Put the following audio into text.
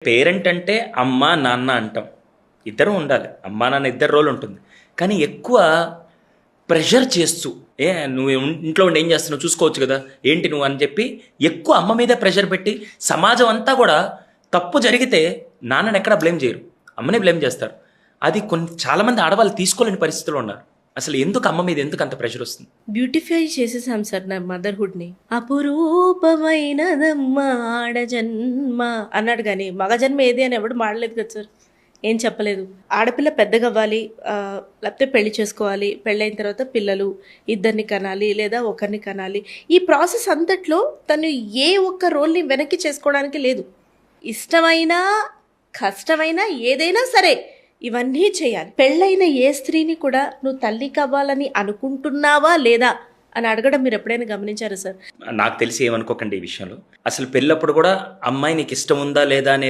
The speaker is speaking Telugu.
పేరెంట్ అంటే అమ్మ, నాన్న అంటాం. ఇద్దరు ఉండాలి. అమ్మా, నాన్న ఇద్దరు రోల్ ఉంటుంది. కానీ ఎక్కువ ప్రెషర్ చేస్తూ, నువ్వు ఇంట్లో ఉండి ఏం చేస్తున్నావు చూసుకోవచ్చు కదా, ఏంటి నువ్వు అని చెప్పి ఎక్కువ అమ్మ మీదే ప్రెషర్ పెట్టి సమాజం అంతా కూడా తప్పు జరిగితే నాన్నని ఎక్కడ బ్లేమ్ చేయరు, అమ్మనే బ్లేమ్ చేస్తారు. అది చాలామంది ఆడవాళ్ళు తీసుకోలేని పరిస్థితుల్లో ఉన్నారు. అసలు ఎందుకు అమ్మ మీద ఎందుకు అంత ప్రెషర్ వస్తుంది? బ్యూటిఫై చేసేసాం సార్ నా మదర్హుడ్ని. అపురూపమైనదమ్మ ఆడజన్మ అన్నాడు, కానీ మగ జన్మ ఏది అని ఎవడు మాడలేదు కదా సార్, ఏం చెప్పలేదు. ఆడపిల్ల పెద్దగవ్వాలి, లేకపోతే పెళ్లి చేసుకోవాలి, పెళ్ళైన తర్వాత పిల్లలు ఇద్దరిని కనాలి లేదా ఒకరిని కనాలి. ఈ ప్రాసెస్ అంతట్లో తను ఏ ఒక్క రోల్ని వెనక్కి చేసుకోవడానికి లేదు. ఇష్టమైనా కష్టమైనా ఏదైనా సరే ఇవన్నీ చేయాలి. పెళ్ళైన ఏ స్త్రీని కూడా నువ్వు తల్లి కావాలని అనుకుంటున్నావా లేదా అని అడగడం మీరు ఎప్పుడైనా గమనించారా సార్? నాకు తెలిసి ఏమనుకోకండి ఈ విషయంలో. అసలు పెళ్ళప్పుడు కూడా అమ్మాయి నీకు ఇష్టం ఉందా లేదా అనే